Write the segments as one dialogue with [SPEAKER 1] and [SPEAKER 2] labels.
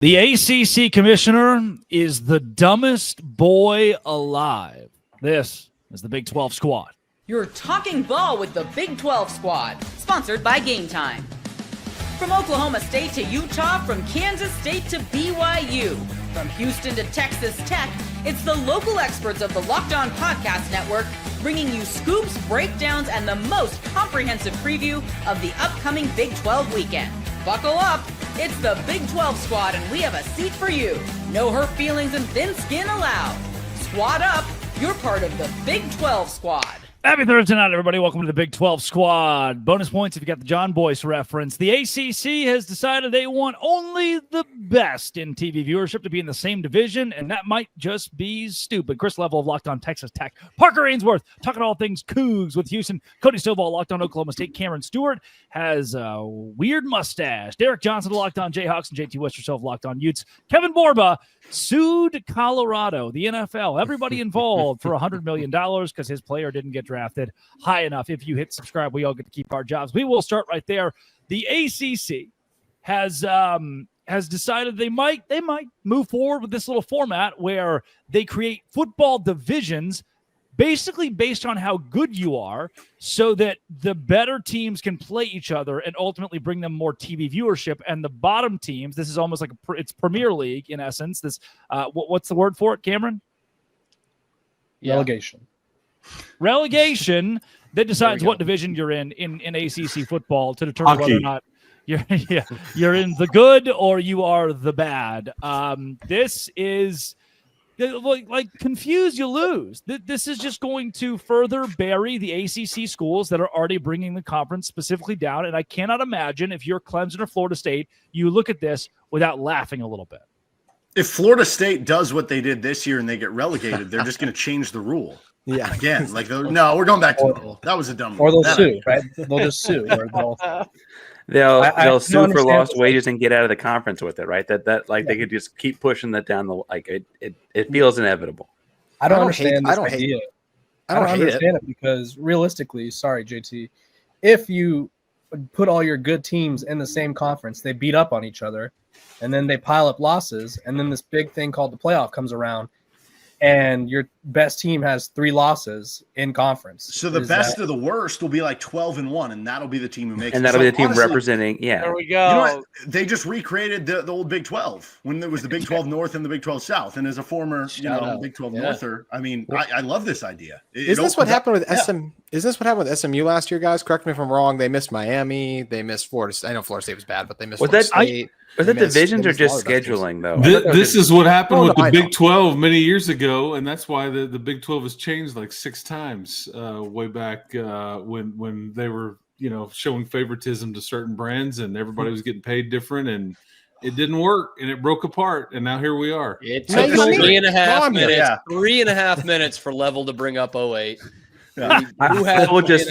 [SPEAKER 1] The ACC commissioner is the dumbest boy alive. This is the Big 12 squad.
[SPEAKER 2] You're talking ball with the Big 12 squad, sponsored by Game Time. From Oklahoma State to Utah, from Kansas State to BYU, from Houston to Texas Tech, it's the local experts of the Locked On Podcast Network bringing you scoops, breakdowns, and the most comprehensive preview of the upcoming Big 12 weekend. Buckle up, it's the Big 12 squad and we have a seat for you. No hurt feelings and thin skin allowed. Squad up, you're part of the Big 12 squad.
[SPEAKER 1] Happy Thursday night, everybody. Welcome to the Big 12 squad. Bonus points if you got the John Boyce reference. The ACC has decided they want only the best in TV viewership to be in the same division, and that might just be stupid. Chris Level of Locked On Texas Tech. Parker Ainsworth talking all things Cougs with Houston. Cody Stovall, Locked On Oklahoma State. Cameron Stewart has a weird mustache. Derek Johnson, Locked On Jayhawks, and JT Westerself, Locked On Utes. Kevin Borba sued Colorado, the NFL, everybody involved for $100 million because his player didn't get drafted high enough. If you hit subscribe, we all get to keep our jobs. We will start right there. The ACC has decided they might move forward with this little format where they create football divisions basically based on how good you are, so that the better teams can play each other and ultimately bring them more TV viewership. And the bottom teams, this is almost like it's Premier League in essence. This, what's the word for it, Cameron? Relegation that decides what division you're in ACC football to determine whether or not you're in the good or you are the bad. This is like confuse, you lose. This is just going to further bury the ACC schools that are already bringing the conference specifically down. And I cannot imagine if you're Clemson or Florida State, you look at this without laughing a little bit.
[SPEAKER 3] If Florida State does what they did this year and they get relegated, they're just going to change the rule.
[SPEAKER 4] Yeah.
[SPEAKER 3] Again, like, no, we're going back to the rule. That was a dumb rule.
[SPEAKER 5] Or they'll sue, right? They'll just sue.
[SPEAKER 6] They'll sue for lost wages and get out of the conference with it, right? That they could just keep pushing that down the it feels inevitable.
[SPEAKER 5] I don't understand this idea. I don't understand it because realistically, sorry, JT, if you put all your good teams in the same conference, they beat up on each other, and then they pile up losses, and then this big thing called the playoff comes around, and your best team has 3 losses in conference.
[SPEAKER 3] So the best of the worst will be like 12-1, and that'll be the team who makes it.
[SPEAKER 6] And that'll be the team representing,
[SPEAKER 7] There we go.
[SPEAKER 3] You know what? They just recreated the old Big 12 when there was the Big 12 North and the Big 12 South. And as a former, Big 12 Norther, I mean, I love this idea.
[SPEAKER 4] Isn't this what happened with Is this what happened with SMU last year, guys? Correct me if I'm wrong. They missed Miami. They missed Florida. I know Florida State was bad, but they missed Florida State.
[SPEAKER 6] Was it divisions or just scheduling, though?
[SPEAKER 8] This is what happened with the Big 12 many years ago, and that's why the Big 12 has changed like 6 times way back when they were, showing favoritism to certain brands, and everybody was getting paid different, and it didn't work, and it broke apart, and now here we are.
[SPEAKER 7] It took 3.5 minutes. Yeah. 3.5 minutes for Level to bring up 08.
[SPEAKER 6] I will just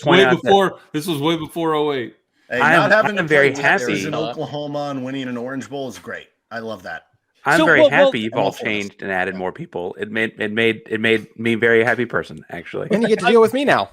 [SPEAKER 6] point out
[SPEAKER 8] this was way before 08.
[SPEAKER 3] Hey, not having
[SPEAKER 6] I'm very happy
[SPEAKER 3] in Oklahoma and winning an Orange Bowl is great. I love that.
[SPEAKER 6] I'm very happy you've all changed and added more people. It made me a very happy person, actually.
[SPEAKER 4] And you get to deal with me now.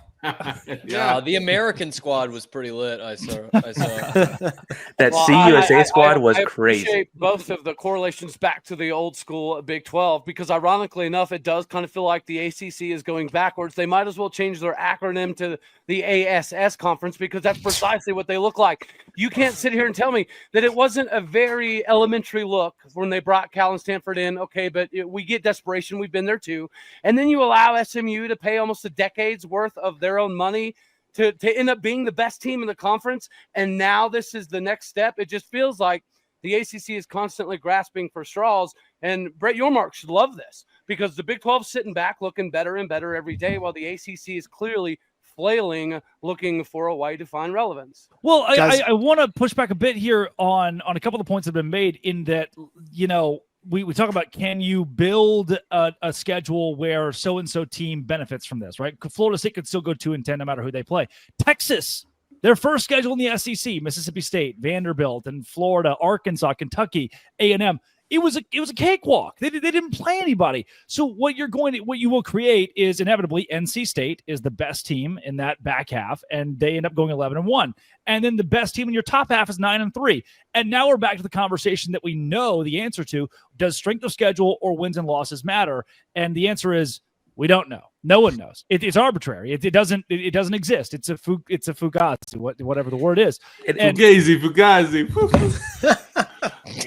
[SPEAKER 7] Yeah, the American squad was pretty lit. I saw.
[SPEAKER 6] That CUSA squad was crazy.
[SPEAKER 9] I appreciate both of the correlations back to the old school Big 12 because, ironically enough, it does kind of feel like the ACC is going backwards. They might as well change their acronym to the ASS conference because that's precisely what they look like. You can't sit here and tell me that it wasn't a very elementary look when they brought Cal and Stanford in. Okay, but we get desperation. We've been there too. And then you allow SMU to pay almost a decade's worth of their own money to end up being the best team in the conference. And now this is the next step. It just feels like the ACC is constantly grasping for straws. And Brett Yormark should love this because the Big 12 is sitting back looking better and better every day while the ACC is clearly flailing, looking for a way to find relevance.
[SPEAKER 1] Well, I want to push back a bit here on a couple of points that have been made in that, we talk about, can you build a schedule where so-and-so team benefits from this, right? Florida State could still go 2-10 no matter who they play. Texas, their first schedule in the SEC, Mississippi State, Vanderbilt, and Florida, Arkansas, Kentucky, A&M. it was a cakewalk. They didn't play anybody. So what you will create is inevitably NC State is the best team in that back half, and they end up going 11-1. And then the best team in your top half is 9-3. And now we're back to the conversation that we know the answer to: does strength of schedule or wins and losses matter? And the answer is we don't know. No one knows. It's arbitrary. It doesn't exist. It's a fugazi, whatever the word is.
[SPEAKER 8] Fugazi.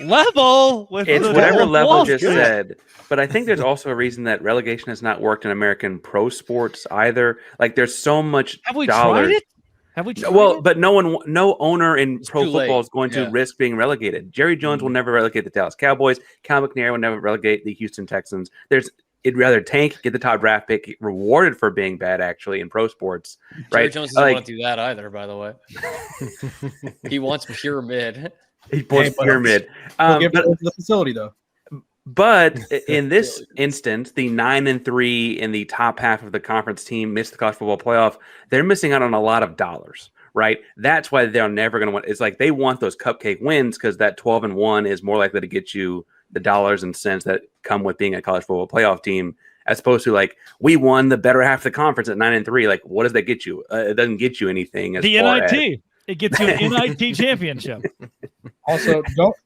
[SPEAKER 1] Level with
[SPEAKER 6] it's whatever level just said. But I think there's also a reason that relegation has not worked in American pro sports either. Like there's so much
[SPEAKER 1] Have we
[SPEAKER 6] dollars.
[SPEAKER 1] tried it? Have we tried
[SPEAKER 6] Well,
[SPEAKER 1] it?
[SPEAKER 6] but no owner in pro
[SPEAKER 7] too
[SPEAKER 6] football
[SPEAKER 7] late.
[SPEAKER 6] is going to risk being relegated. Jerry Jones will never relegate the Dallas Cowboys. Cal McNair will never relegate the Houston Texans. It'd rather tank, get the top draft pick, get rewarded for being bad, actually, in pro sports. Right?
[SPEAKER 7] Jerry Jones doesn't want to do that either, by the way. He wants pure mid.
[SPEAKER 6] He wants pure mid.
[SPEAKER 5] But the facility, though.
[SPEAKER 6] But in this instance, the 9-3 in the top half of the conference team missed the college football playoff. They're missing out on a lot of dollars, right? That's why they're never going to win. It's like they want those cupcake wins because that 12-1 is more likely to get you the dollars and cents that come with being a college football playoff team, as opposed to like, we won the better half of the conference at 9-3. Like, what does that get you? It doesn't get you anything. As
[SPEAKER 1] the
[SPEAKER 6] far
[SPEAKER 1] NIT. It gets you an NIT championship.
[SPEAKER 5] Also,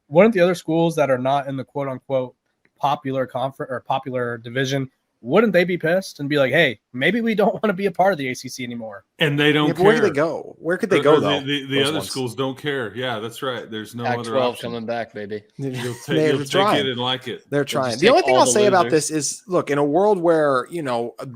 [SPEAKER 5] wouldn't the other schools that are not in the quote unquote popular conference or popular division, wouldn't they be pissed and be like, hey, maybe we don't want to be a part of the ACC anymore?
[SPEAKER 8] And they don't care.
[SPEAKER 4] Where do they go? Where could they go, though?
[SPEAKER 8] The other schools don't care. Yeah, that's right. There's no other
[SPEAKER 7] Pac-12
[SPEAKER 8] option.
[SPEAKER 7] coming back, baby.
[SPEAKER 8] You'll take it and like it.
[SPEAKER 4] They're trying. The only thing I'll say about this is, look, in a world where,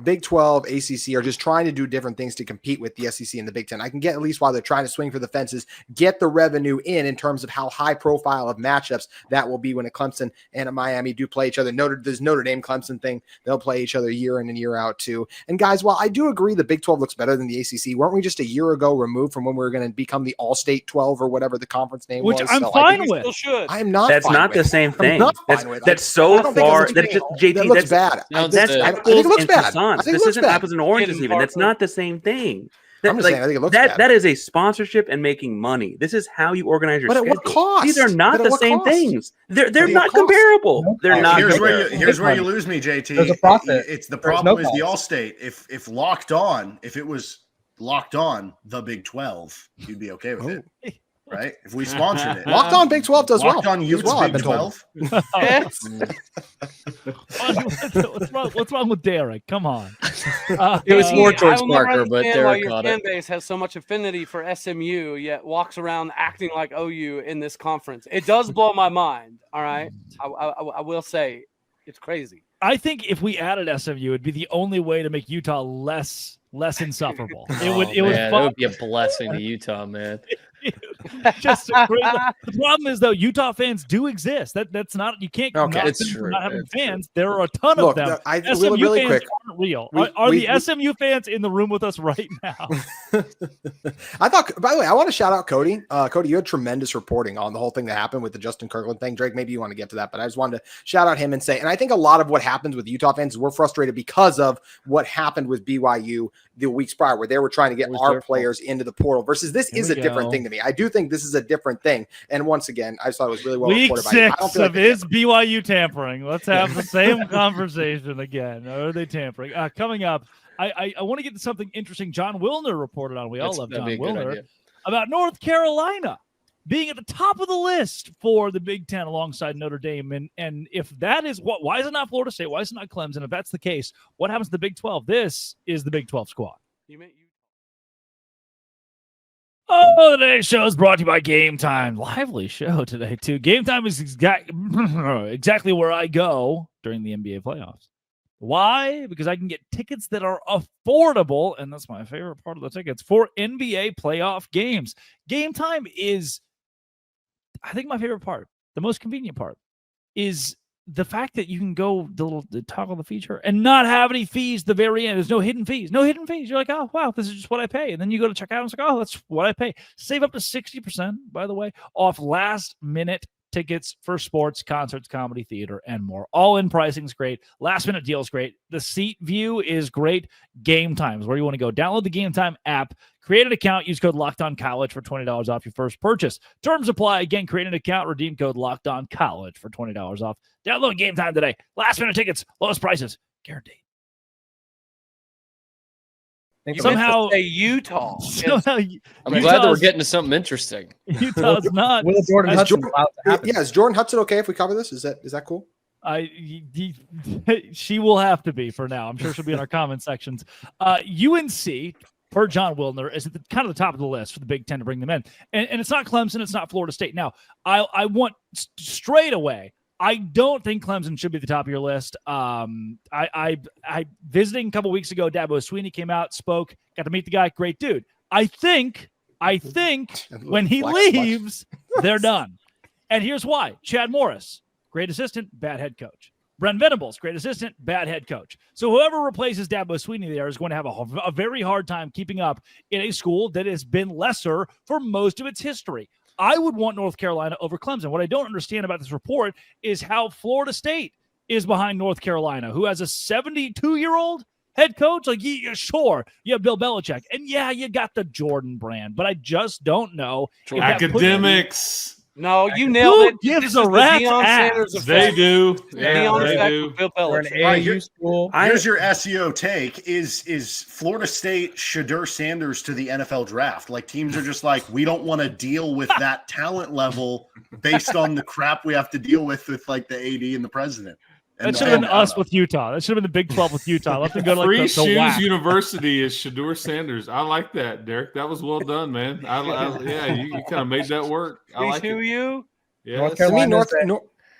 [SPEAKER 4] Big 12, ACC are just trying to do different things to compete with the SEC and the Big 10, I can get at least why they're trying to swing for the fences, get the revenue in terms of how high profile of matchups that will be when a Clemson and a Miami do play each other. This Notre Dame Clemson thing, they'll play each other year in and year out too. And guys, while I do agree the Big 12 looks better than the ACC, weren't we just a year ago removed from when we were going to become the All-State 12 or whatever the conference name was?
[SPEAKER 1] Which I'm fine with.
[SPEAKER 4] I'm not.
[SPEAKER 6] That's not the same thing. That's so far. That's just JT.
[SPEAKER 4] That looks bad. I think it looks bad.
[SPEAKER 6] This isn't apples and oranges even. That's not the same thing.
[SPEAKER 4] I'm just saying, I think it looks bad.
[SPEAKER 6] That is a sponsorship and making money. This is how you organize your schedule.
[SPEAKER 4] But at what cost?
[SPEAKER 6] These are not the same things. They're not comparable. They're not.
[SPEAKER 3] Here's where you lose me, JT.
[SPEAKER 5] There's a profit.
[SPEAKER 3] It's the problem is the All-State. If Locked On, if it was Locked On the Big 12, you'd be okay with it. Right? If we sponsored it.
[SPEAKER 4] Locked On Big 12 does well.
[SPEAKER 3] Locked On Utes Big 12.
[SPEAKER 1] What's wrong with Derek? Come on.
[SPEAKER 7] It was more towards Parker, but Derek
[SPEAKER 9] your
[SPEAKER 7] caught
[SPEAKER 9] fan
[SPEAKER 7] it.
[SPEAKER 9] base has so much affinity for SMU, yet walks around acting like OU in this conference. It does blow my mind. All right, I will say it's crazy.
[SPEAKER 1] I think if we added SMU, it'd be the only way to make Utah less insufferable. It would
[SPEAKER 7] be a blessing to Utah, man.
[SPEAKER 1] Just the problem is though, Utah fans do exist. That's not, you can't not having fans. There are a ton of them. SMU
[SPEAKER 4] really
[SPEAKER 1] fans
[SPEAKER 4] quick
[SPEAKER 1] aren't real. Are the SMU fans in the room with us right now?
[SPEAKER 4] I thought, by the way, I want to shout out Cody. Cody, you had tremendous reporting on the whole thing that happened with the Justin Kirkland thing. Drake, maybe you want to get to that, but I just wanted to shout out him and say, and I think a lot of what happens with Utah fans is we're frustrated because of what happened with BYU the weeks prior, where they were trying to get our players into the portal versus this is a different thing to me. I do think this is a different thing. And once again, I just thought it was really well
[SPEAKER 1] Week
[SPEAKER 4] reported by
[SPEAKER 1] 6
[SPEAKER 4] you. I don't feel like
[SPEAKER 1] is BYU tampering. Let's have the same conversation again. Are they tampering? Coming up, I want to get to something interesting John Wilner reported on. We all love John Wilner about North Carolina being at the top of the list for the Big Ten alongside Notre Dame. And if that is why is it not Florida State? Why is it not Clemson? If that's the case, what happens to the Big 12? This is the Big 12 squad. Today's show is brought to you by Game Time. Lively show today, too. Game Time is exactly where I go during the NBA playoffs. Why? Because I can get tickets that are affordable, and that's my favorite part of the tickets, for NBA playoff games. Game Time is, I think, my favorite part. The most convenient part is the fact that you can go toggle the feature and not have any fees at the very end. There's no hidden fees. No hidden fees. You're like, oh, wow, this is just what I pay. And then you go to check out and it's like, oh, that's what I pay. Save up to 60%, by the way, off last-minute tickets for sports, concerts, comedy, theater, and more. All-in pricing is great. Last-minute deal is great. The seat view is great. Game Time is where you want to go. Download the Game Time app. Create an account. Use code LOCKEDONCollege for $20 off your first purchase. Terms apply. Again, create an account. Redeem code LOCKEDONCollege for $20 off. Download Game Time today. Last-minute tickets. Lowest prices. Guaranteed.
[SPEAKER 9] Somehow Utah.
[SPEAKER 7] I'm glad that we're getting to something interesting.
[SPEAKER 1] Utah's not.
[SPEAKER 4] Is Jordan Hudson okay if we cover this? Is that cool?
[SPEAKER 1] She will have to be for now. I'm sure she'll be in our comment sections. UNC, per John Wilner, is at the kind of the top of the list for the Big Ten to bring them in. And it's not Clemson. It's not Florida State. Now, I want straight away, I don't think Clemson should be at the top of your list. I visiting a couple weeks ago, Dabo Swinney came out, spoke, got to meet the guy. Great dude. I think when he leaves, they're done. And here's why. Chad Morris, great assistant, bad head coach. Brent Venables, great assistant, bad head coach. So whoever replaces Dabo Swinney there is going to have a very hard time keeping up in a school that has been lesser for most of its history. I would want North Carolina over Clemson. What I don't understand about this report is how Florida State is behind North Carolina, who has a 72-year-old head coach. Like, sure, you have Bill Belichick. And, yeah, you got the Jordan brand. But I just don't know.
[SPEAKER 8] Academics.
[SPEAKER 9] No, you nailed it.
[SPEAKER 1] Gives a rat's
[SPEAKER 8] ass. They do.
[SPEAKER 9] Yeah,
[SPEAKER 8] they do.
[SPEAKER 9] Bill Belichick.
[SPEAKER 3] Right, here's your SEO take: is Florida State Shedeur Sanders to the NFL draft? Like, teams are just like, we don't want to deal with that talent level based on the crap we have to deal with like the AD and the president.
[SPEAKER 1] That should have been us with Utah. That should have been the Big 12 with Utah. Let them go to
[SPEAKER 8] Free
[SPEAKER 1] the
[SPEAKER 8] Shoes
[SPEAKER 1] WAC.
[SPEAKER 8] University is Shedeur Sanders. I like that, Derek. That was well done, man. Yeah, you kind of made that work. I like it.
[SPEAKER 5] Yeah,
[SPEAKER 4] North Carolina,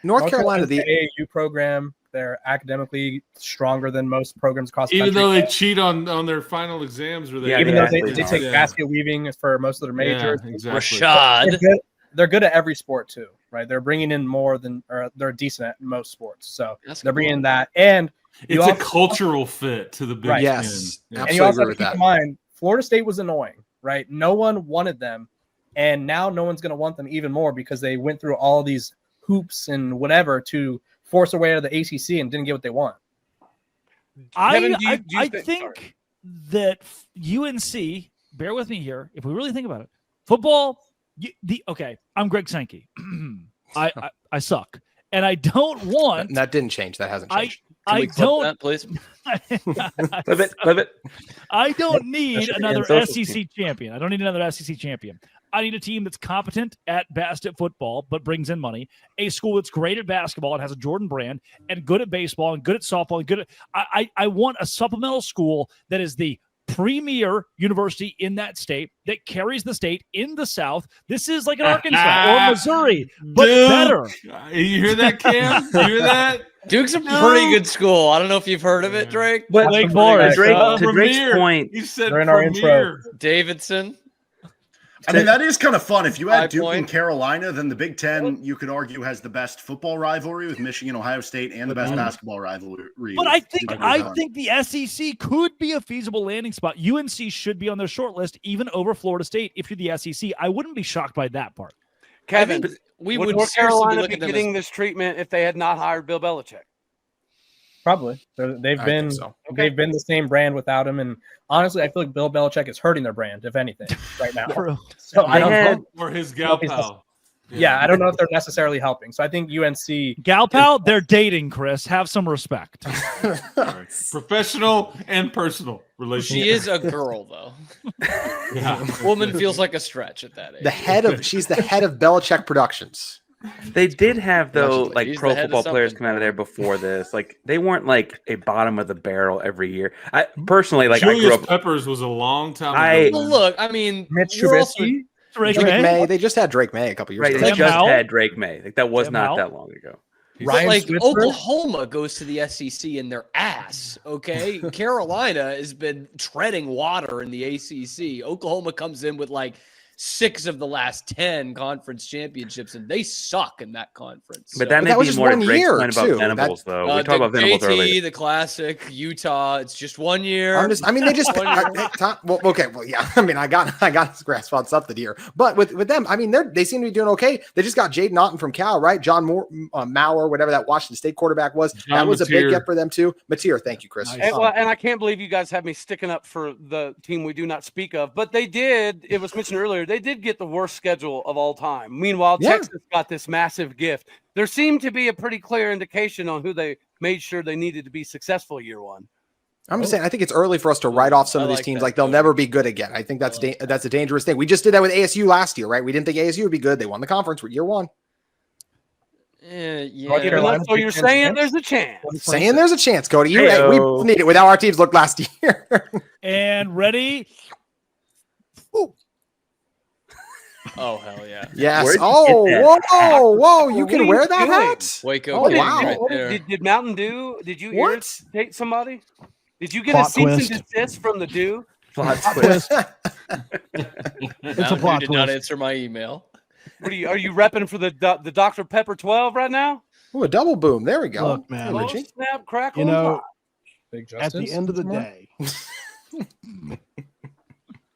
[SPEAKER 4] North Carolina, the
[SPEAKER 5] AAU program, they're academically stronger than most programs across the
[SPEAKER 8] even
[SPEAKER 5] country.
[SPEAKER 8] though they cheat on their final exams, or
[SPEAKER 5] even though they take basket weaving for most of their majors.
[SPEAKER 8] Yeah, exactly.
[SPEAKER 7] Rashad.
[SPEAKER 5] They're good at every sport too, right? They're bringing in more than, or they're decent at most sports. So they're bringing in that, and
[SPEAKER 8] it's a cultural fit to the Big Ten.
[SPEAKER 4] Yes,
[SPEAKER 5] and you also have to keep in mind, Florida State was annoying, right? No one wanted them, and now no one's going to want them even more because they went through all these hoops and whatever to force their way out of the ACC and didn't get what they want.
[SPEAKER 1] I think that UNC, bear with me here, if we really think about it, football. Okay, I'm Greg Sankey. I suck, and I don't want.
[SPEAKER 4] That didn't change. That hasn't changed.
[SPEAKER 7] Can we clip that, please?
[SPEAKER 6] Clip it.
[SPEAKER 1] I don't need another SEC champion. I don't need another SEC champion. I need a team that's competent at football, but brings in money. A school that's great at basketball and has a Jordan brand, and good at baseball, and good at softball, and good at. I want a supplemental school that is the premier university in that state that carries the state in the South. This is like an Arkansas or Missouri, but better.
[SPEAKER 8] You hear that, Cam? You hear that?
[SPEAKER 7] Duke's a pretty good school. I don't know if you've heard of it, Drake.
[SPEAKER 6] But
[SPEAKER 1] Wake Forest.
[SPEAKER 6] To Drake's point,
[SPEAKER 8] he said
[SPEAKER 5] they're in our intro.
[SPEAKER 7] Davidson.
[SPEAKER 3] I mean, that is kind of fun. If you had Duke
[SPEAKER 7] Point.
[SPEAKER 3] and Carolina, then the Big Ten, you could argue, has the best football rivalry with Michigan, Ohio State, and the best basketball rivalry.
[SPEAKER 1] But I think the SEC could be a feasible landing spot. UNC should be on their short list, even over Florida State. If you're the SEC, I wouldn't be shocked by that part.
[SPEAKER 9] Kevin,
[SPEAKER 7] we
[SPEAKER 9] would
[SPEAKER 7] would
[SPEAKER 9] North
[SPEAKER 7] seriously
[SPEAKER 9] Carolina
[SPEAKER 7] look
[SPEAKER 9] be
[SPEAKER 7] at them
[SPEAKER 9] getting this treatment if they had not hired Bill Belichick?
[SPEAKER 5] Probably. They've been the same brand without him, and honestly, I feel like Bill Belichick is hurting their brand, if anything, right now. So I don't know.
[SPEAKER 8] Or his gal pal.
[SPEAKER 5] Yeah, I don't know if they're necessarily helping. So I think UNC
[SPEAKER 1] gal pal, they're dating, Chris. Have some respect.
[SPEAKER 8] Professional and personal relationship.
[SPEAKER 7] She is a girl, though.
[SPEAKER 8] Yeah.
[SPEAKER 7] Woman feels like a stretch at that age.
[SPEAKER 4] She's the head of Belichick Productions.
[SPEAKER 6] They did have, though,
[SPEAKER 7] He's
[SPEAKER 6] like
[SPEAKER 7] the
[SPEAKER 6] pro
[SPEAKER 7] head of
[SPEAKER 6] football players
[SPEAKER 7] something.
[SPEAKER 6] come out of there before this. Like, they weren't like a bottom of the barrel every year. I personally, like,
[SPEAKER 8] Julius
[SPEAKER 6] I grew up.
[SPEAKER 8] Peppers was a long time ago.
[SPEAKER 7] Well, look, I mean,
[SPEAKER 5] Mitch
[SPEAKER 7] we're also-
[SPEAKER 5] Trubisky.
[SPEAKER 1] Drake
[SPEAKER 4] Drake
[SPEAKER 1] May?
[SPEAKER 4] May. They just had Drake May a couple years
[SPEAKER 6] Right,
[SPEAKER 4] ago.
[SPEAKER 6] they
[SPEAKER 1] Sam
[SPEAKER 6] just
[SPEAKER 1] Howell?
[SPEAKER 6] had Drake May. Like, that was
[SPEAKER 1] Sam
[SPEAKER 6] not
[SPEAKER 1] Howell?
[SPEAKER 6] that long ago.
[SPEAKER 7] But
[SPEAKER 5] Ryan
[SPEAKER 7] like
[SPEAKER 5] Switzer?
[SPEAKER 7] Oklahoma goes to the SEC in their ass, okay? Carolina has been treading water in the ACC. Oklahoma comes in with like 6 of the last 10 conference championships, and they suck in that conference.
[SPEAKER 6] But that may
[SPEAKER 4] was
[SPEAKER 6] be
[SPEAKER 4] just
[SPEAKER 6] more
[SPEAKER 4] one
[SPEAKER 6] to Drake's
[SPEAKER 4] year,
[SPEAKER 6] point about
[SPEAKER 4] too.
[SPEAKER 6] Venables, though. We talked about Venables
[SPEAKER 7] JT,
[SPEAKER 6] earlier.
[SPEAKER 7] the Classic, Utah. It's just 1 year.
[SPEAKER 4] They just yeah. I mean, I got his grasp on something here, but with them, I mean, they seem to be doing okay. They just got Jaden Naughton from Cal, right? John Maurer, whatever that Washington State quarterback was. That was a big get for them too. Mateer, thank you, Chris.
[SPEAKER 9] Nice. And I can't believe you guys have me sticking up for the team we do not speak of, but they did. It was mentioned earlier. They did get the worst schedule of all time. Meanwhile, Texas got this massive gift. There seemed to be a pretty clear indication on who they made sure they needed to be successful year one.
[SPEAKER 4] I'm just saying, I think it's early for us to write off some of these teams like they'll never be good again. I think that's a dangerous thing. We just did that with ASU last year, right? We didn't think ASU would be good. They won the conference year one.
[SPEAKER 7] Yeah.
[SPEAKER 9] So you're saying there's a chance.
[SPEAKER 4] Saying there's a chance, Cody. You're right. We both need it with how our teams looked last year.
[SPEAKER 1] And ready?
[SPEAKER 7] Oh, hell yeah.
[SPEAKER 4] Yes. Whoa. You can wear that hat?
[SPEAKER 7] Waco.
[SPEAKER 4] Oh, wow.
[SPEAKER 7] Right there.
[SPEAKER 9] Did Mountain Dew, did you irritate somebody? Did you get
[SPEAKER 10] Plot
[SPEAKER 9] a cease
[SPEAKER 10] twist.
[SPEAKER 9] and desist from the Dew?
[SPEAKER 6] Plot twist.
[SPEAKER 10] It's a plot
[SPEAKER 7] did not
[SPEAKER 10] twist.
[SPEAKER 7] answer my email.
[SPEAKER 9] What are you repping for the Dr. Pepper 12 right now?
[SPEAKER 4] Ooh, a double boom. There we go.
[SPEAKER 10] Look, man.
[SPEAKER 4] Hey,
[SPEAKER 9] Oh,
[SPEAKER 4] Richie.
[SPEAKER 9] snap, crackle,
[SPEAKER 10] You
[SPEAKER 9] and
[SPEAKER 10] know,
[SPEAKER 9] pop.
[SPEAKER 5] Big
[SPEAKER 10] at the
[SPEAKER 5] Justice
[SPEAKER 10] end of the
[SPEAKER 5] tomorrow?
[SPEAKER 10] day,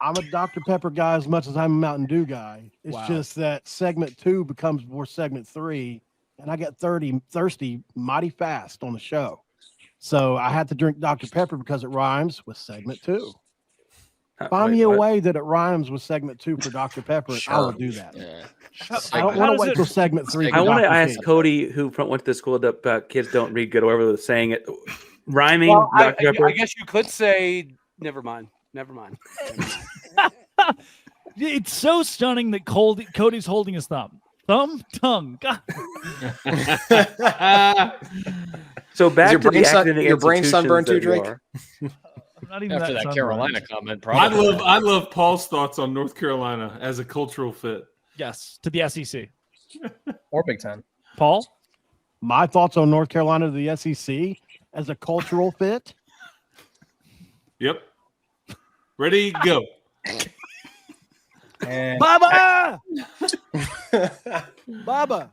[SPEAKER 10] I'm a Dr. Pepper guy as much as I'm a Mountain Dew guy. It's just that segment 2 becomes more segment 3, and I get thirsty mighty fast on the show. So I had to drink Dr. Pepper because it rhymes with segment 2. Find me a way that it rhymes with segment 2 for Dr. Pepper. I will do that.
[SPEAKER 7] Yeah.
[SPEAKER 10] I don't want to wait till segment 3.
[SPEAKER 6] I want to
[SPEAKER 10] Dr.
[SPEAKER 6] ask
[SPEAKER 10] P.
[SPEAKER 6] Cody, who went to the school that kids don't read good, or whoever was saying it, rhyming.
[SPEAKER 9] Well, I
[SPEAKER 6] Dr. Pepper.
[SPEAKER 9] guess you could say, never mind.
[SPEAKER 1] It's so stunning that Cody's holding his thumb. Tongue. God.
[SPEAKER 6] So back to the academic
[SPEAKER 4] your brain sunburned too,
[SPEAKER 6] institutions
[SPEAKER 4] Drake?
[SPEAKER 6] that you are.
[SPEAKER 1] Not even
[SPEAKER 7] After that
[SPEAKER 1] sunburned.
[SPEAKER 7] Carolina comment, probably.
[SPEAKER 8] I love Paul's thoughts on North Carolina as a cultural fit.
[SPEAKER 1] Yes, to the SEC.
[SPEAKER 5] Or Big Ten.
[SPEAKER 1] Paul?
[SPEAKER 10] My thoughts on North Carolina to the SEC as a cultural fit.
[SPEAKER 8] Yep. Ready, go.
[SPEAKER 5] And
[SPEAKER 1] Baba! Baba.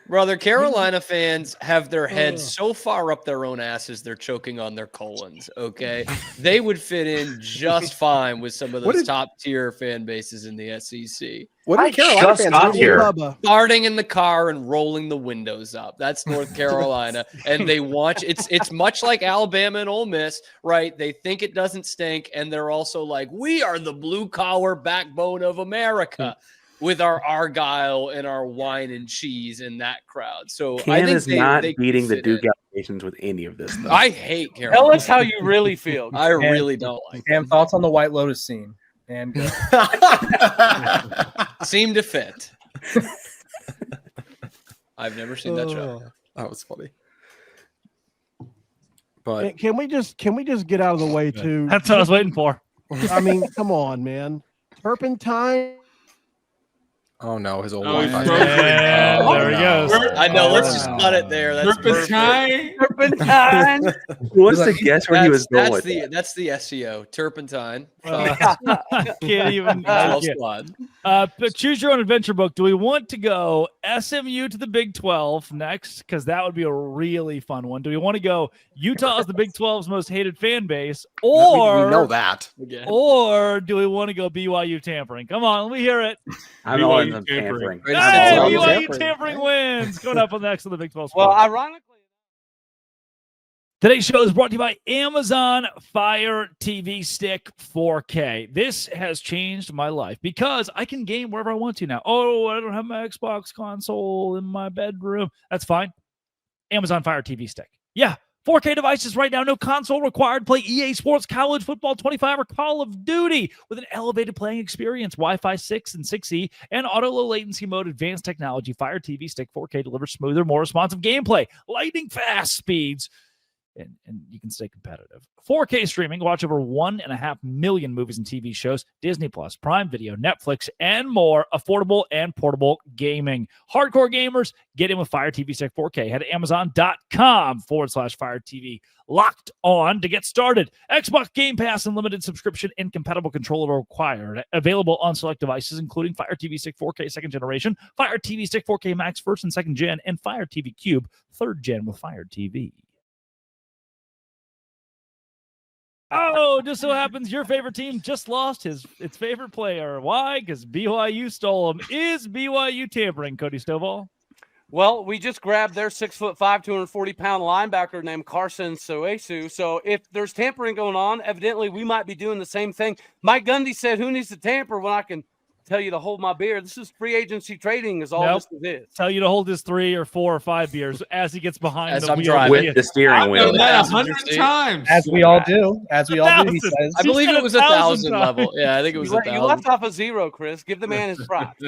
[SPEAKER 7] Brother, Carolina fans have their heads so far up their own asses they're choking on their colons, okay? They would fit in just fine with some of those top-tier fan bases in the SEC.
[SPEAKER 4] What did Carolina fans do here?
[SPEAKER 7] Starting in the car and rolling the windows up. That's North Carolina. And they watch it's much like Alabama and Ole Miss, right? They think it doesn't stink, and they're also like, we are the blue-collar backbone of America. With our Argyle and our wine and cheese and that crowd. So I think
[SPEAKER 6] is not
[SPEAKER 7] they
[SPEAKER 6] beating the
[SPEAKER 7] fit
[SPEAKER 6] Duke
[SPEAKER 7] in.
[SPEAKER 6] allegations with any of this stuff.
[SPEAKER 7] I hate Carolina.
[SPEAKER 9] Tell us how you really feel.
[SPEAKER 7] I really don't like
[SPEAKER 5] Sam, thoughts on the White Lotus scene? And
[SPEAKER 7] seem to fit. I've never seen that show.
[SPEAKER 4] That was funny. But
[SPEAKER 10] Can we just get out of the way too?
[SPEAKER 1] That's what I was waiting for.
[SPEAKER 10] I mean, come on, man. Turpentine.
[SPEAKER 4] oh no, his old
[SPEAKER 8] Oh,
[SPEAKER 4] Wi-Fi.
[SPEAKER 8] he's broken.
[SPEAKER 1] There he goes.
[SPEAKER 7] I know. Let's just cut it there. That's perfect.
[SPEAKER 9] Turpentine.
[SPEAKER 6] Who wants to guess where he was going with that?
[SPEAKER 7] That's the SEO. Turpentine.
[SPEAKER 1] Can't even.
[SPEAKER 7] Twelve squad.
[SPEAKER 1] But choose your own adventure book. Do we want to go SMU to the Big 12 next? Because that would be a really fun one. Do we want to go Utah as the Big 12's most hated fan base? Or
[SPEAKER 4] we know that.
[SPEAKER 1] Or do we want to go BYU tampering? Come on, let me hear it.
[SPEAKER 6] I'm
[SPEAKER 8] BYU
[SPEAKER 6] all in the
[SPEAKER 8] tampering.
[SPEAKER 6] tampering.
[SPEAKER 1] Hey,
[SPEAKER 7] Hey,
[SPEAKER 1] BYU tampering wins. Going up on the next on the Big 12 squad.
[SPEAKER 9] Well, ironically,
[SPEAKER 1] Today's show is brought to you by Amazon Fire TV Stick 4K. This has changed my life because I can game wherever I want to now. Oh, I don't have my Xbox console in my bedroom. That's fine. Amazon Fire TV Stick. Yeah, 4K devices right now. No console required. Play EA Sports, College Football 25, or Call of Duty with an elevated playing experience. Wi-Fi 6 and 6E and auto low latency mode. Advanced technology. Fire TV Stick 4K delivers smoother, more responsive gameplay. Lightning fast speeds. and you can stay competitive. 4K streaming, watch over 1.5 million movies and TV shows, Disney Plus, Prime Video, Netflix, and more. Affordable and portable gaming. Hardcore gamers, get in with Fire TV Stick 4K. Head to Amazon.com/Fire TV. Locked on to get started. Xbox Game Pass Unlimited subscription and compatible controller required. Available on select devices, including Fire TV Stick 4K 2nd generation, Fire TV Stick 4K Max 1st and 2nd gen, and Fire TV Cube 3rd gen with Fire TV. Oh, just so happens your favorite team just lost its favorite player. Why? Because BYU stole him. Is BYU tampering, Cody Stovall?
[SPEAKER 9] Well, we just grabbed their 6'5", 240-pound linebacker named Carson Soesu. So if there's tampering going on, evidently we might be doing the same thing. Mike Gundy said, "Who needs to tamper when I can tell you to hold my beer?" This is free agency trading is all this is.
[SPEAKER 1] Tell you to hold his 3 or 4 or 5 beers as he gets behind
[SPEAKER 7] As
[SPEAKER 1] the
[SPEAKER 7] I'm
[SPEAKER 1] wheel.
[SPEAKER 7] driving.
[SPEAKER 6] With the steering wheel.
[SPEAKER 8] 100 times.
[SPEAKER 5] As we all do. As we all do, he says.
[SPEAKER 7] I believe it was 1,000 level. Yeah, I think it was
[SPEAKER 9] You
[SPEAKER 7] 1,000.
[SPEAKER 9] left off a 0, Chris. Give the man his props.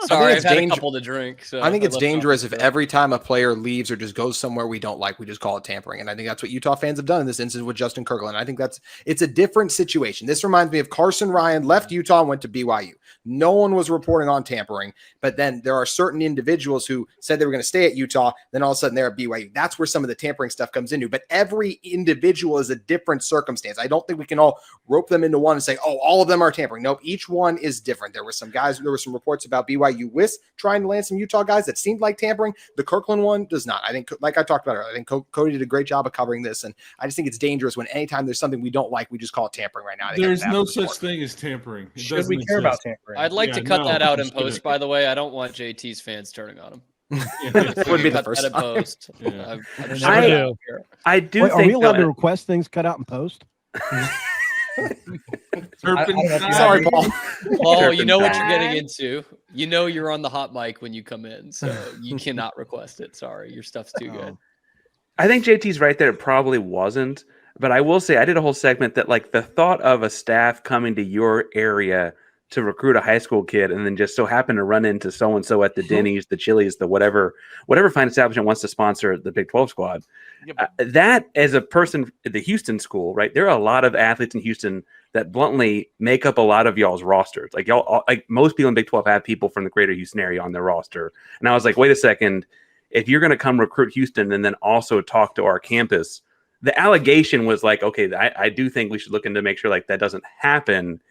[SPEAKER 7] Sorry, I've
[SPEAKER 4] it's
[SPEAKER 7] had a
[SPEAKER 4] danger-
[SPEAKER 7] couple to drink. So
[SPEAKER 4] I think it's
[SPEAKER 7] left off
[SPEAKER 4] dangerous
[SPEAKER 7] a
[SPEAKER 4] if
[SPEAKER 7] 0.
[SPEAKER 4] every time a player leaves or just goes somewhere we don't like, we just call it tampering. And I think that's what Utah fans have done in this instance with Justin Kirkland. I think it's a different situation. This reminds me of Carson Ryan left Utah and went to BYU. No one was reporting on tampering, but then there are certain individuals who said they were going to stay at Utah. Then all of a sudden they're at BYU. That's where some of the tampering stuff comes into. But every individual is a different circumstance. I don't think we can all rope them into one and say, "Oh, all of them are tampering." Nope, each one is different. There were some reports about BYU trying to land some Utah guys that seemed like tampering. The Kirkland one does not. I think, like I talked about earlier, I think Cody did a great job of covering this, and I just think it's dangerous when anytime there's something we don't like, we just call it tampering right now. I think
[SPEAKER 8] There's no such thing as tampering. It
[SPEAKER 5] Should
[SPEAKER 8] doesn't
[SPEAKER 5] we care about
[SPEAKER 8] exist.
[SPEAKER 5] tampering?
[SPEAKER 7] I'd like to
[SPEAKER 8] Yeah,
[SPEAKER 7] cut
[SPEAKER 8] no,
[SPEAKER 7] that out in
[SPEAKER 8] you
[SPEAKER 7] post,
[SPEAKER 8] shouldn't.
[SPEAKER 7] by the way. I don't want JT's fans turning on him.
[SPEAKER 4] It would be the
[SPEAKER 7] Cut
[SPEAKER 4] first
[SPEAKER 7] that in
[SPEAKER 4] time.
[SPEAKER 7] post.
[SPEAKER 8] Yeah.
[SPEAKER 6] I do
[SPEAKER 10] Wait, are
[SPEAKER 6] think
[SPEAKER 10] we allowed
[SPEAKER 6] though,
[SPEAKER 10] to request things cut out in post?
[SPEAKER 8] Turpentine.
[SPEAKER 4] Sorry, Paul.
[SPEAKER 7] Oh, you know what you're
[SPEAKER 6] Turpentine.
[SPEAKER 7] getting into. You know you're on the hot mic when you come in, so you cannot request it. Sorry, your stuff's too good.
[SPEAKER 6] I think JT's right there. It probably wasn't. But I will say I did a whole segment that like the thought of a staff coming to your area to recruit a high school kid and then just so happen to run into so-and-so at the Denny's, the Chili's, the whatever fine establishment wants to sponsor the Big 12 squad.
[SPEAKER 9] Yep.
[SPEAKER 6] That as a person at the Houston school, right? There are a lot of athletes in Houston that bluntly make up a lot of y'all's rosters. Like y'all, like most people in Big 12 have people from the greater Houston area on their roster. And I was like, wait a second, if you're going to come recruit Houston and then also talk to our campus, the allegation was like, okay, I do think we should look into make sure like that doesn't happen,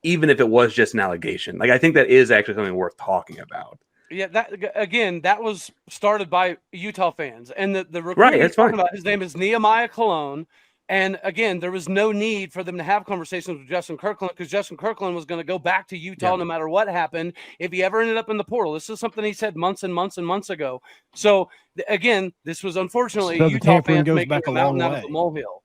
[SPEAKER 6] even if it was just an allegation. Like, I think that is actually something worth talking about.
[SPEAKER 9] Yeah, that was started by Utah fans, and the recruit
[SPEAKER 6] Right,
[SPEAKER 9] he's
[SPEAKER 6] that's
[SPEAKER 9] talking
[SPEAKER 6] fine.
[SPEAKER 9] about, his name is Nehemiah Cologne. And again, there was no need for them to have conversations with Justin Kirkland because Justin Kirkland was going to go back to Utah no matter what happened if he ever ended up in the portal. This is something he said months and months and months ago. So again, this was unfortunately
[SPEAKER 10] So the
[SPEAKER 9] Utah
[SPEAKER 10] tampering
[SPEAKER 9] fans
[SPEAKER 10] goes
[SPEAKER 9] making
[SPEAKER 10] back
[SPEAKER 9] a
[SPEAKER 10] a
[SPEAKER 9] mountain
[SPEAKER 10] long
[SPEAKER 9] out of
[SPEAKER 10] way.
[SPEAKER 9] a molehill.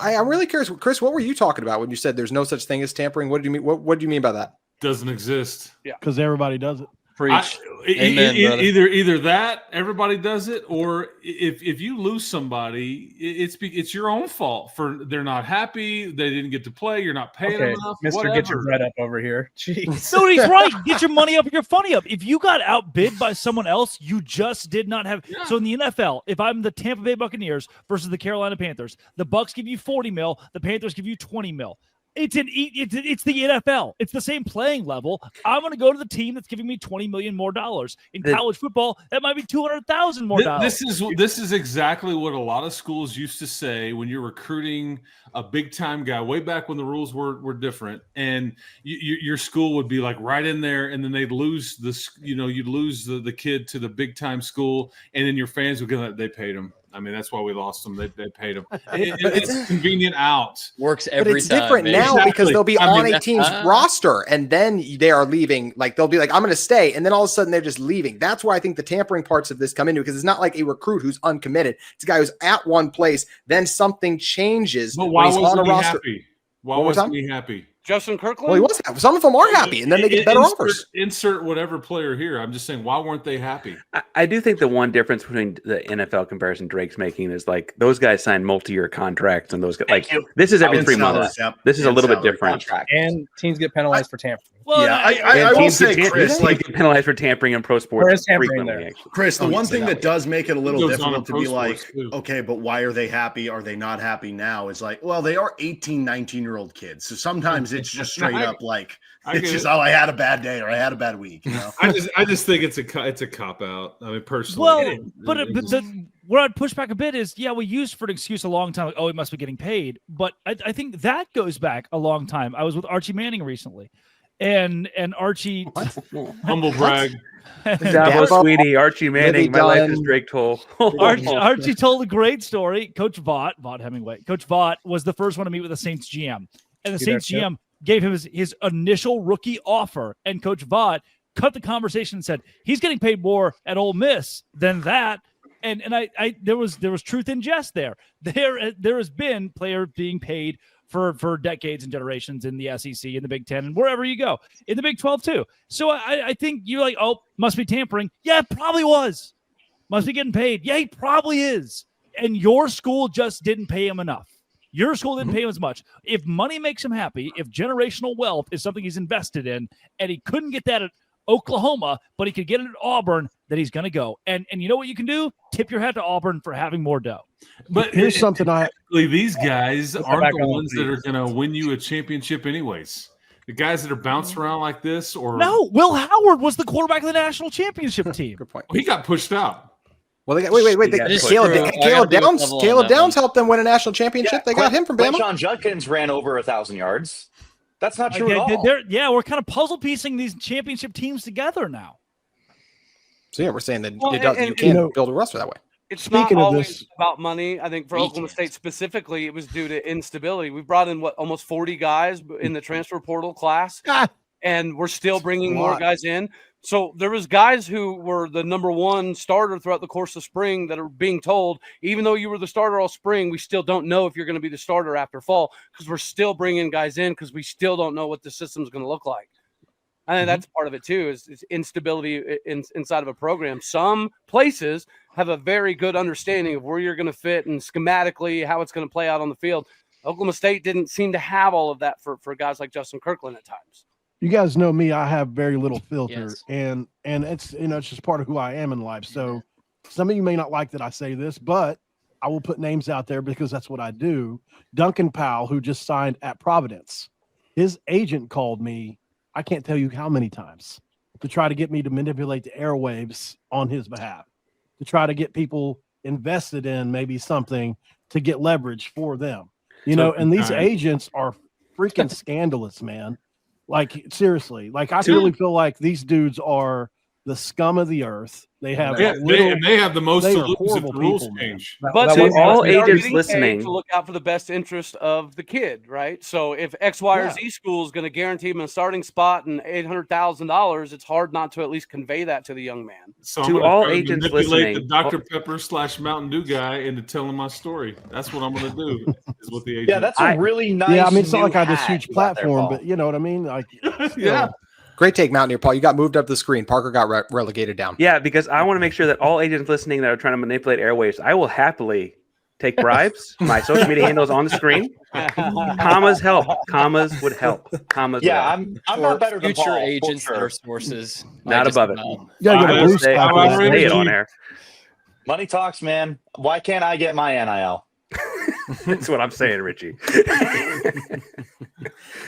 [SPEAKER 4] I'm really curious, Chris. What were you talking about when you said there's no such thing as tampering? What do you mean? What do you mean by that?
[SPEAKER 8] Doesn't exist.
[SPEAKER 10] Because everybody does it.
[SPEAKER 7] Preach. Amen, brother.
[SPEAKER 8] Either that everybody does it, or if you lose somebody, it's your own fault for they're not happy, they didn't get to play, you're not paying
[SPEAKER 5] Okay,
[SPEAKER 8] enough.
[SPEAKER 5] Mr.
[SPEAKER 8] Whatever.
[SPEAKER 5] Get your bread up over here. Jeez.
[SPEAKER 1] No, he's right. Get your money up and your funny up. If you got outbid by someone else, you just did not have.
[SPEAKER 8] Yeah.
[SPEAKER 1] So in the NFL, if I'm the Tampa Bay Buccaneers versus the Carolina Panthers, the Bucs give you 40 mil, the Panthers give you 20 mil. It's the NFL. It's the same playing level. I'm going to go to the team that's giving me $20 million more dollars. In college football, that might be $200,000 more dollars.
[SPEAKER 8] This is exactly what a lot of schools used to say when you're recruiting a big time guy way back when the rules were different, and your school would be like right in there, and then they'd lose you'd lose the kid to the big time school, and then your fans would go, they paid him. I mean, that's why we lost them. They paid them. It's convenient out.
[SPEAKER 7] Works every time.
[SPEAKER 4] But it's different
[SPEAKER 7] man.
[SPEAKER 4] now
[SPEAKER 8] Exactly.
[SPEAKER 4] because they'll be
[SPEAKER 8] I
[SPEAKER 4] on
[SPEAKER 8] mean,
[SPEAKER 4] a team's roster and then they are leaving. Like they'll be like, I'm going to stay. And then all of a sudden they're just leaving. That's why I think the tampering parts of this come into, because it's not like a recruit who's uncommitted. It's a guy who's at one place. Then something changes.
[SPEAKER 8] But why
[SPEAKER 4] when he's on a
[SPEAKER 8] wasn't he
[SPEAKER 4] roster.
[SPEAKER 8] happy? Why
[SPEAKER 4] One more
[SPEAKER 8] wasn't
[SPEAKER 4] time?
[SPEAKER 8] he happy?
[SPEAKER 9] Justin Kirkland?
[SPEAKER 4] Well, he was happy. Some of them are happy and then they get better offers.
[SPEAKER 8] Insert whatever player here. I'm just saying, why weren't they happy?
[SPEAKER 6] I do think the one difference between the NFL comparison Drake's making is like those guys sign multi-year contracts, and those guys this is every 3 months.
[SPEAKER 3] Yep.
[SPEAKER 6] This is a little bit different.
[SPEAKER 5] And teams get penalized for tampering.
[SPEAKER 1] Well,
[SPEAKER 3] yeah, I will say, Chris, like
[SPEAKER 6] penalized for tampering in pro sports frequently.
[SPEAKER 3] Chris, the one thing that does make it a little difficult to be like, okay, but why are they happy? Are they not happy now? Is like, well, they are 18, 19-year-old kids. So sometimes it's just straight up like, it's just, I had a bad day or I had a bad week. You know?
[SPEAKER 8] I just think it's a cop out. I mean, personally.
[SPEAKER 1] Well, where I'd push back a bit is, we used for an excuse a long time. Like, he must be getting paid. But I think that goes back a long time. I was with Archie Manning recently. And Archie,
[SPEAKER 8] humble brag.
[SPEAKER 6] Dabo, sweetie, Archie Manning. My life is Drake Toll.
[SPEAKER 1] Archie told a great story. Coach Vaught Hemingway. Coach Vaught was the first one to meet with the Saints GM, and the Saints GM gave him his initial rookie offer. And Coach Vaught cut the conversation and said he's getting paid more at Ole Miss than that. And I there was truth in jest there. There has been players being paid for decades and generations in the SEC, in the Big Ten, and wherever you go, in the Big 12 too. So I think you're like, must be tampering. Yeah, it probably was. Must be getting paid. Yeah, he probably is. And your school just didn't pay him enough. Your school didn't pay him as much. If money makes him happy, if generational wealth is something he's invested in, and he couldn't get that at Oklahoma, but he could get it at Auburn, then he's going to go. And you know what you can do? Tip your hat to Auburn for having more dough.
[SPEAKER 8] But
[SPEAKER 10] here's something
[SPEAKER 8] these guys aren't the ones that are going to win you a championship anyways. The guys that are bounced around like this,
[SPEAKER 1] no, Will Howard was the quarterback of the national championship team.
[SPEAKER 4] Good point.
[SPEAKER 8] He got pushed out.
[SPEAKER 4] Well, they got, wait. Caleb Downs helped them win a national championship. They got him from Bama.
[SPEAKER 11] Sean Judkins ran over 1,000 yards. That's not true at all.
[SPEAKER 1] We're kind of puzzle piecing these championship teams together now.
[SPEAKER 4] So we're saying that you can't build a roster that way.
[SPEAKER 9] It's not always about money. I think for Oklahoma State specifically, it was due to instability. We brought in almost 40 guys in the transfer portal class, and we're still bringing more guys in. So there was guys who were the number one starter throughout the course of spring that are being told, even though you were the starter all spring, we still don't know if you're going to be the starter after fall, because we're still bringing guys in because we still don't know what the system's going to look like. I think that's part of it too, is instability inside of a program. Some places have a very good understanding of where you're going to fit and schematically how it's going to play out on the field. Oklahoma State didn't seem to have all of that for guys like Justin Kirkland at times.
[SPEAKER 10] You guys know me. I have very little filter, and it's it's just part of who I am in life. So some of you may not like that I say this, but I will put names out there because that's what I do. Duncan Powell, who just signed at Providence, his agent called me, I can't tell you how many times, to try to get me to manipulate the airwaves on his behalf, to try to get people invested in maybe something to get leverage for them. And these agents are freaking scandalous, man. Like, seriously, I really feel like these dudes are the scum of the earth. They have
[SPEAKER 8] they have the most to lose if the rules change.
[SPEAKER 6] But to all agents listening,
[SPEAKER 9] to look out for the best interest of the kid, right? So if X, Y, or Z school is going to guarantee him a starting spot and $800,000, it's hard not to at least convey that to the young man.
[SPEAKER 8] So to all agents listening, the Dr. Pepper / Mountain Dew guy into telling my story. That's what I'm going to do. Is what the agent.
[SPEAKER 11] Yeah, that's a really nice.
[SPEAKER 10] Yeah, I mean, it's not like I have this huge platform, but you know what I mean. Like,
[SPEAKER 4] Great take, Mountaineer Paul. You got moved up the screen. Parker got relegated down.
[SPEAKER 6] Yeah, because I want to make sure that all agents listening that are trying to manipulate airwaves, I will happily take bribes. My social media handle is on the screen. Commas help. Commas would help. Commas.
[SPEAKER 11] Yeah, I'm not better than
[SPEAKER 7] future
[SPEAKER 11] Paul,
[SPEAKER 7] agents
[SPEAKER 11] sure.
[SPEAKER 7] that are sources.
[SPEAKER 6] Not above it.
[SPEAKER 10] Say
[SPEAKER 6] it on air.
[SPEAKER 11] Money talks, man. Why can't I get my NIL?
[SPEAKER 6] That's what I'm saying, Richie.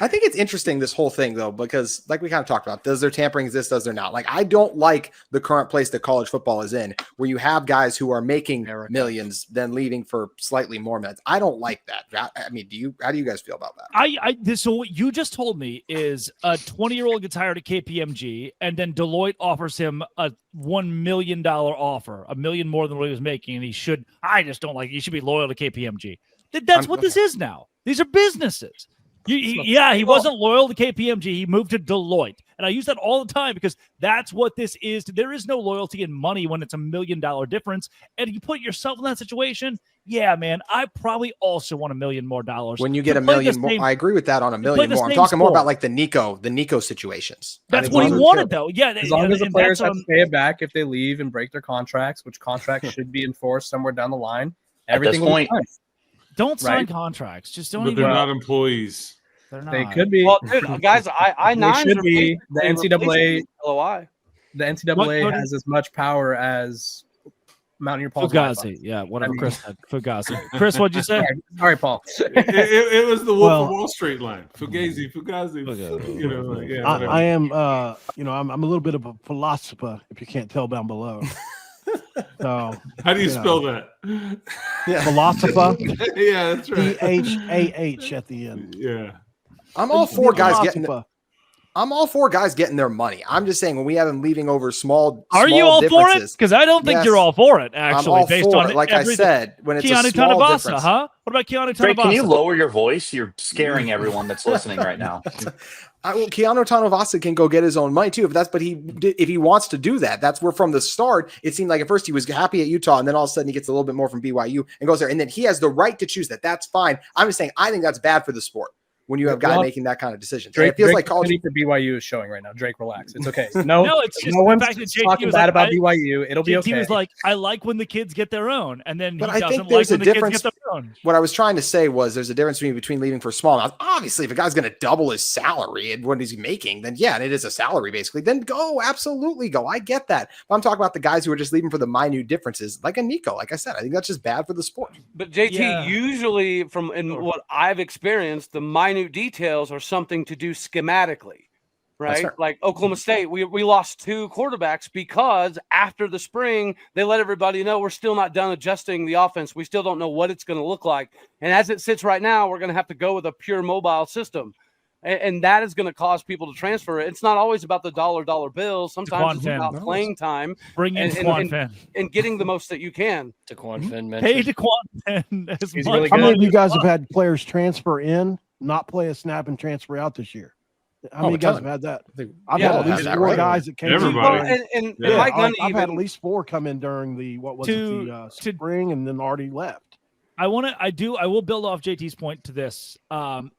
[SPEAKER 4] I think it's interesting, this whole thing, though, because like we kind of talked about, does there tampering exist? Does there not? Like, I don't like the current place that college football is in, where you have guys who are making millions, then leaving for slightly more minutes. I don't like that. I mean, how do you guys feel about that?
[SPEAKER 1] So what you just told me is a 20-year-old gets hired at KPMG, and then Deloitte offers him a $1 million offer, $1 million more than what he was making, and I just don't like it. You should be loyal to KPMG. That's what this is now. These are businesses. He wasn't loyal to KPMG. He moved to Deloitte. And I use that all the time because that's what this is. There is no loyalty in money when it's $1 million difference. And you put yourself in that situation, yeah, man, I probably also want $1 million more.
[SPEAKER 4] When you get $1 million more, I agree with that on $1 million more. I'm talking more about like the Nico situations.
[SPEAKER 1] That's what he wanted, though. Yeah,
[SPEAKER 5] as long as the players have to pay it back if they leave and break their contracts, which contracts should be enforced somewhere down the line. Everything will be fine.
[SPEAKER 1] Don't sign contracts. Just don't.
[SPEAKER 8] But they're not employees.
[SPEAKER 1] They're not.
[SPEAKER 5] They could be.
[SPEAKER 9] Well, dude, guys, I-9
[SPEAKER 5] should be. The NCAA.
[SPEAKER 9] LOI.
[SPEAKER 5] The NCAA has as much power as Mountaineer Paul's
[SPEAKER 1] Fugazi. Yeah, whatever Chris said. Fugazi. Chris, what'd you say?
[SPEAKER 5] Sorry, Paul.
[SPEAKER 8] It was the Wolf of Wall Street line. Fugazi.
[SPEAKER 10] I am, I'm a little bit of a philosopher, if you can't tell down below. So,
[SPEAKER 8] how do you spell that?
[SPEAKER 10] Yeah. Philosopher.
[SPEAKER 8] Yeah, that's right.
[SPEAKER 10] P-H-A-H at the end.
[SPEAKER 8] Yeah.
[SPEAKER 4] I'm all for guys getting their money. I'm just saying when we have them leaving over small.
[SPEAKER 1] Are you all for it? Because I don't think you're all for it. Actually,
[SPEAKER 4] I'm all
[SPEAKER 1] based
[SPEAKER 4] for
[SPEAKER 1] on
[SPEAKER 4] it. Like I said, when it's
[SPEAKER 1] Keanu
[SPEAKER 4] a small
[SPEAKER 1] Tanavasa,
[SPEAKER 4] difference.
[SPEAKER 1] huh? What about Keanu Tanavasa?
[SPEAKER 11] Drake, can you lower your voice? You're scaring everyone that's listening right now.
[SPEAKER 4] Keanu Tanavasa can go get his own money too. If he wants to do that, that's where from the start it seemed like at first he was happy at Utah, and then all of a sudden he gets a little bit more from BYU and goes there, and then he has the right to choose that. That's fine. I'm just saying I think that's bad for the sport when you have guys making that kind of decision.
[SPEAKER 5] Drake,
[SPEAKER 4] it feels
[SPEAKER 5] like
[SPEAKER 4] college
[SPEAKER 5] for BYU is showing right now. Drake, relax. It's okay. No,
[SPEAKER 1] it's just
[SPEAKER 5] no one's
[SPEAKER 1] the fact that
[SPEAKER 5] talking bad about BYU. It'll be okay.
[SPEAKER 1] He was like, I like when the kids get their own, and then
[SPEAKER 4] but
[SPEAKER 1] he
[SPEAKER 4] I think
[SPEAKER 1] doesn't
[SPEAKER 4] there's
[SPEAKER 1] like when
[SPEAKER 4] a
[SPEAKER 1] the
[SPEAKER 4] difference.
[SPEAKER 1] kids get their own.
[SPEAKER 4] What I was trying to say was there's a difference between leaving for small. Now, obviously, if a guy's going to double his salary and what he's making, then yeah, and it is a salary basically. Then go, absolutely go. I get that. But I'm talking about the guys who are just leaving for the minute differences, like a Nico. Like I said, I think that's just bad for the sport.
[SPEAKER 9] But JT, usually what I've experienced, the minute details are something to do schematically, right? Like Oklahoma State, we lost 2 quarterbacks because after the spring, they let everybody know we're still not done adjusting the offense. We still don't know what it's going to look like. And as it sits right now, we're going to have to go with a pure mobile system. And that is going to cause people to transfer. It's not always about the dollar bills. Sometimes it's about playing time.
[SPEAKER 1] Bring in Daquan Finn.
[SPEAKER 9] And getting the most that you can.
[SPEAKER 7] Daquan Finn
[SPEAKER 1] Pay Daquan Finn as much.
[SPEAKER 10] Really, how many of you guys have had players transfer in, not play a snap, and transfer out this year? How many guys have had that? I've had at least 4 guys that came in. I've had at least 4 come in during the spring and then already left.
[SPEAKER 1] I will build off JT's point to this.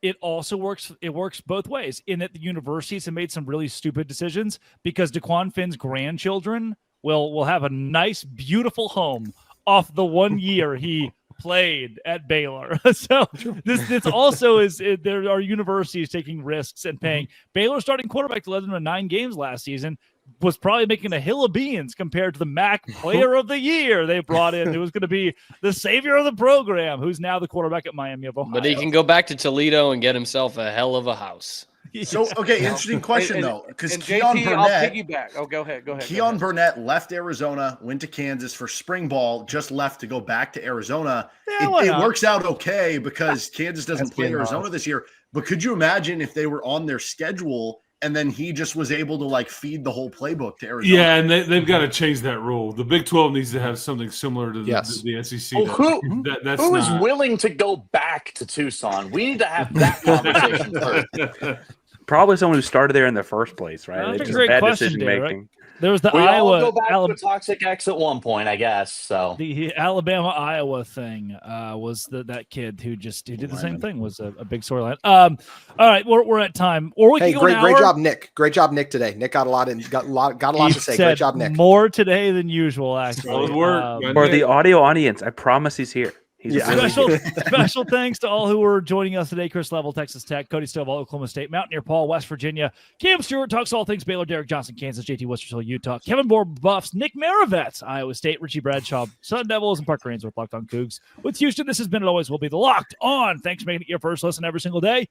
[SPEAKER 1] It also works. It works both ways in that the universities have made some really stupid decisions because Daquan Finn's grandchildren will have a nice, beautiful home off the 1 year he played at Baylor. So this also is there are universities taking risks and paying. Baylor starting quarterback led them to 9 games last season. Was probably making a hill of beans compared to the MAC player of the year they brought in. It was going to be the savior of the program, who's now the quarterback at Miami of Ohio.
[SPEAKER 7] But he can go back to Toledo and get himself a hell of a house.
[SPEAKER 3] So, okay, interesting question, though, because Keon Burnett,
[SPEAKER 9] I'll piggyback. Oh, go ahead.
[SPEAKER 3] Keon Burnett left Arizona, went to Kansas for spring ball, just left to go back to Arizona. It works out okay because Kansas doesn't play Arizona this year. But could you imagine if they were on their schedule and then he just was able to feed the whole playbook to Arizona?
[SPEAKER 8] Yeah, and they've got to change that rule. The Big 12 needs to have something similar to the SEC.
[SPEAKER 11] Who is willing to go back to Tucson? We need to have that conversation first.
[SPEAKER 6] Probably someone who started there in the first place, right?
[SPEAKER 1] That's a great question, Dave, right? There was the
[SPEAKER 11] we
[SPEAKER 1] Iowa.
[SPEAKER 11] all go back to a toxic ex at one point, I guess. So
[SPEAKER 1] the Alabama-Iowa thing was that kid who did the same thing. Was a big storyline. All right, we're at time. Or we can go
[SPEAKER 4] great job, Nick. Great job, Nick. Today, Nick got a lot to say. Great job, Nick.
[SPEAKER 1] More today than usual, actually.
[SPEAKER 6] For the audio audience, I promise he's here.
[SPEAKER 1] Special thanks to all who were joining us today. Chris Level, Texas Tech, Cody Stovall, Oklahoma State, Mountaineer Paul, West Virginia, Cam Stewart talks all things Baylor, Derek Johnson, Kansas, JT Wisterhill, Utah, Kevin Moore, Buffs, Nick Maravets, Iowa State, Richie Bradshaw, Sun Devils, and Parker Ainsworth, Locked On Cougs. With Houston, this has been and always will be the Locked On. Thanks for making it your first listen every single day.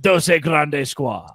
[SPEAKER 1] Dose Grande Squad.